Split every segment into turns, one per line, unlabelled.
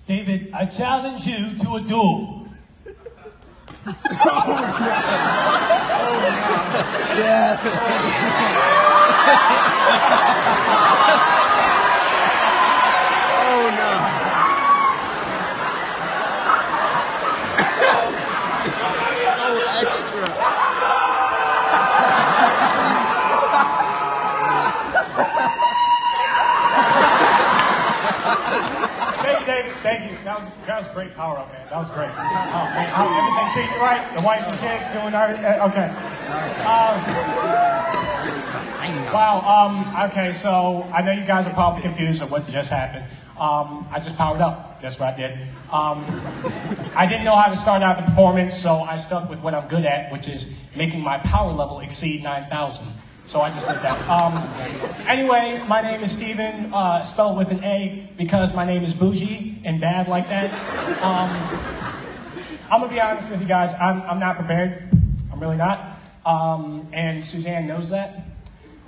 David, I challenge you to a duel.
Oh, yeah. Oh, no. So extra.
Thank you, David. Thank you. That was great power up, man. That was great. Man, everything treating you right? The wife and kids doing everything? Okay. Wow. Okay, so I know you guys are probably confused of what just happened. I just powered up. That's what I did. I didn't know how to start out the performance, so I stuck with what I'm good at, which is making my power level exceed 9,000. So I just did that. Anyway, my name is Stephan, spelled with an A, because my name is bougie and bad like that. I'm gonna be honest with you guys. I'm not prepared. I'm really not. And Suzanne knows that.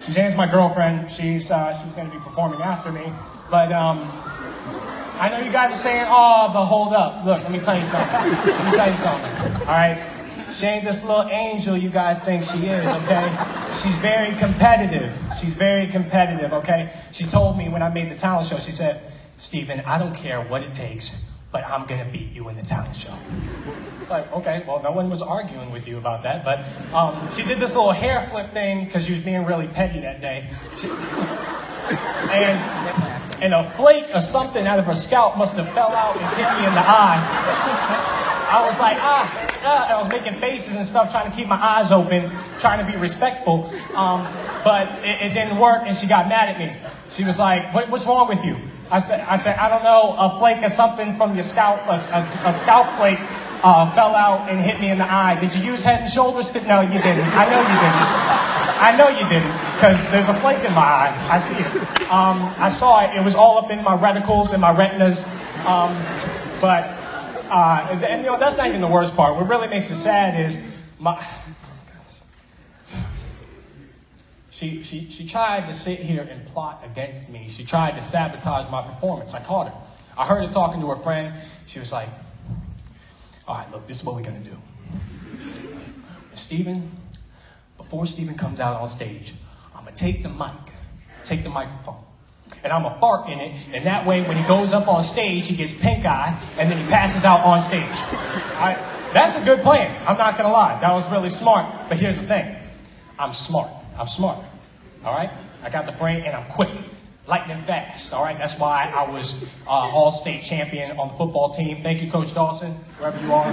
Suzanne's my girlfriend. She's gonna be performing after me. But I know you guys are saying, oh, but hold up. Look, let me tell you something. All right. She ain't this little angel you guys think she is, okay? She's very competitive. She's very competitive, okay? She told me when I made the talent show, she said, Stephan, I don't care what it takes, but I'm gonna beat you in the talent show. It's like, okay, well, no one was arguing with you about that, but she did this little hair flip thing because she was being really petty that day. And a flake or something out of her scalp must have fell out and hit me in the eye. I was like, I was making faces and stuff, trying to keep my eyes open, trying to be respectful, but it didn't work, and she got mad at me. She was like, what's wrong with you? I said, I don't know, a flake or something from your scalp, a scalp flake fell out and hit me in the eye. Did you use Head and Shoulders? No, you didn't. I know you didn't. I know you didn't, because there's a flake in my eye. I see it. I saw it. It was all up in my reticles and my retinas. And you know, that's not even the worst part. What really makes it sad is she tried to sit here and plot against me. She tried to sabotage my performance. I caught her. I heard her talking to her friend. She was like, all right, look, this is what we're going to do. Stephan, before Stephan comes out on stage, I'm going to take the microphone, and I'm going to fart in it, and that way when he goes up on stage, he gets pink eye, and then he passes out on stage. That's a good plan. I'm not going to lie. That was really smart. But here's the thing. I'm smart. All right? I got the brain, and I'm quick. Lightning fast, all right? That's why I was all-state champion on the football team. Thank you, Coach Dawson, wherever you are.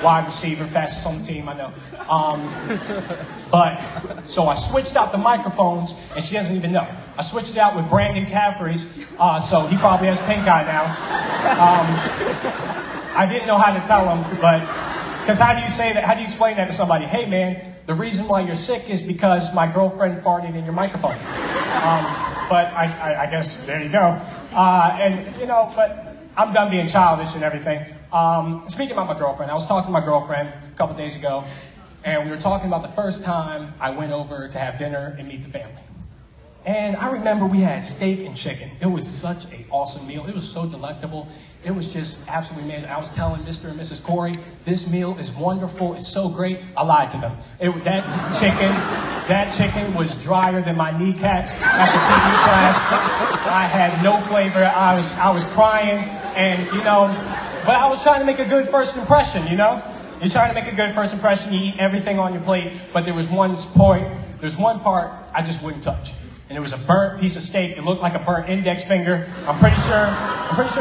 Wide receiver, fastest on the team, I know. So I switched out the microphones, and she doesn't even know. I switched it out with Brandon Caffrey's, so he probably has pink eye now. I didn't know how to tell him, but, because how do you say that? How do you explain that to somebody? Hey, man, the reason why you're sick is because my girlfriend farted in your microphone. But I guess, there you go. And, you know, but I'm done being childish and everything. Speaking about my girlfriend, I was talking to my girlfriend a couple days ago, and we were talking about the first time I went over to have dinner and meet the family. And I remember we had steak and chicken. It was such an awesome meal. It was so delectable. It was just absolutely amazing. I was telling Mr. and Mrs. Corey, this meal is wonderful. It's so great. I lied to them. That chicken was drier than my kneecaps after PE class. I had no flavor. I was crying, and you know, but I was trying to make a good first impression. You know, you're trying to make a good first impression. You eat everything on your plate, but there was one part I just wouldn't touch. And it was a burnt piece of steak. It looked like a burnt index finger. I'm pretty sure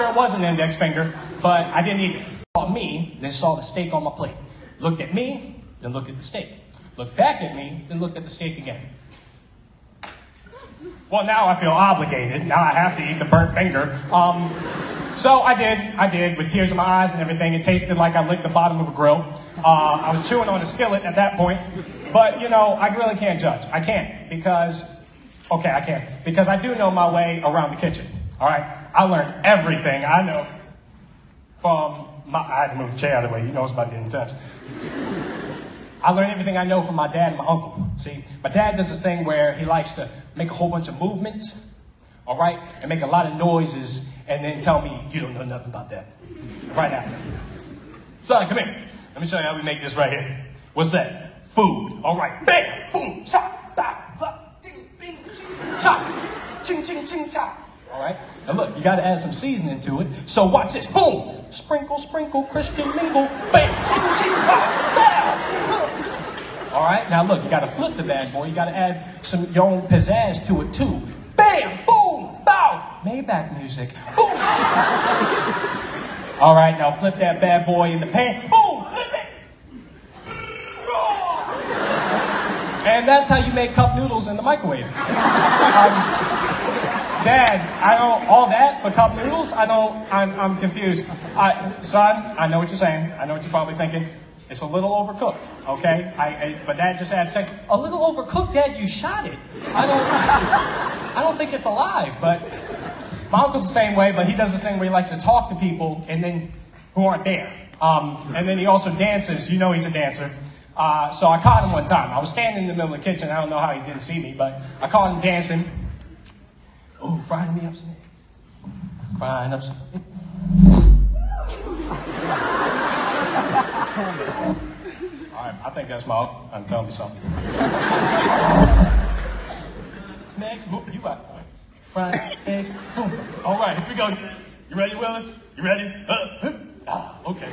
it was an index finger, but I didn't eat it. Saw me, then saw the steak on my plate. Looked at me, then looked at the steak. Looked back at me, then looked at the steak again. Well, now I feel obligated. Now I have to eat the burnt finger. So I did, with tears in my eyes and everything. It tasted like I licked the bottom of a grill. I was chewing on a skillet at that point. But, you know, I really can't judge. I can't, because I do know my way around the kitchen, all right? I learned everything I know from I had to move the chair out of the way. You know it's about to get intense. I learned everything I know from my dad and my uncle. See, my dad does this thing where he likes to make a whole bunch of movements, all right, and make a lot of noises and then tell me you don't know nothing about that. Right after. Son, come here. Let me show you how we make this right here. What's that? Food. All right. Bam, boom, chop, bop, bop, ding, bing, ching, chop, ching, ching, ching, chop. All right. Now look, you got to add some seasoning to it. So watch this. Boom. Sprinkle, sprinkle, Christian mingle. Bam, ching, ching, bop, bam. All right. Now look, you got to flip the bad boy. You got to add some your own pizzazz to it too. Bam, boom, bow. Maybach music. Boom. All right. Now flip that bad boy in the pan. Boom. Flip it. And that's how you make cup noodles in the microwave. Dad, I don't, all that for cup noodles? I'm confused. Son, I know what you're saying. I know what you're probably thinking. It's a little overcooked, okay? But Dad just had to say, a little overcooked, Dad, you shot it. I don't think it's alive, but my uncle's the same way, but he does the same way. He likes to talk to people and then who aren't there. And then he also dances. You know he's a dancer. So I caught him one time. I was standing in the middle of the kitchen. I don't know how he didn't see me, but I caught him dancing. Oh, frying me up some eggs. Frying up some eggs. All right, I think that's my uncle. I'm telling you something. Next, boom, you got it. Frying eggs, boom. All right, here we go. You ready, Willis? You ready? Okay.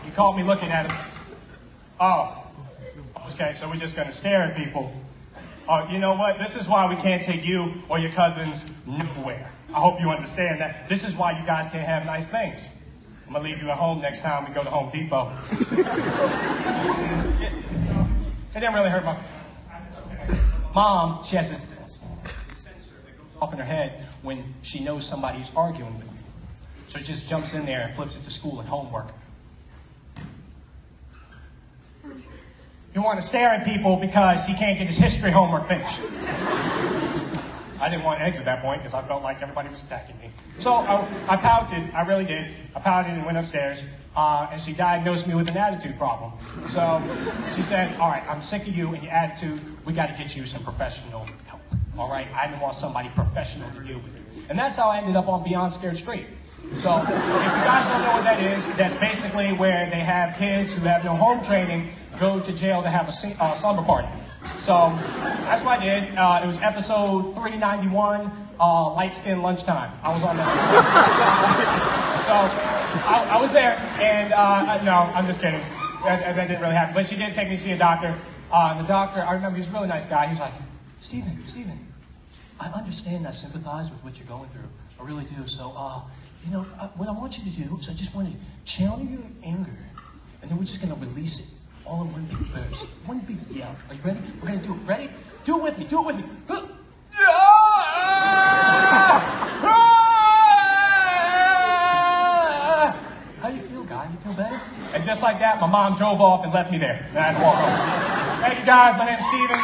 He caught me looking at him. Oh, okay, so we're just going to stare at people. Oh, you know what? This is why we can't take you or your cousins nowhere. I hope you understand that. This is why you guys can't have nice things. I'm going to leave you at home next time we go to Home Depot. It didn't really hurt my... Mom, she has this sensor that goes off in her head when she knows somebody's arguing with me. So it just jumps in there and flips it to school and homework. You want to stare at people because he can't get his history homework finished. I didn't want eggs at that point because I felt like everybody was attacking me. So I pouted, I really did. I pouted and went upstairs, and she diagnosed me with an attitude problem. So she said, all right, I'm sick of you and your attitude. We got to get you some professional help. All right, I didn't want somebody professional to deal with you. And that's how I ended up on Beyond Scared Straight. So if you guys don't know what that is, that's basically where they have kids who have no home training go to jail to have a slumber party. So that's what I did. It was episode 391, light skin lunchtime. I was on that episode. So I was there, and no, I'm just kidding. That didn't really happen. But she did take me to see a doctor. The doctor, I remember, he was a really nice guy. He was like, Stephen, I understand and I sympathize with what you're going through. I really do. So, you know, what I want you to do is I just want to channel your anger, and then we're just going to release it all in one big burst, one big yell. Are you ready? We're going to do it. Ready? Do it with me. Do it with me. How do you feel, guy? You feel better? And just like that, my mom drove off and left me there. And I had to walk home. Thank you, guys. My name is Stephen.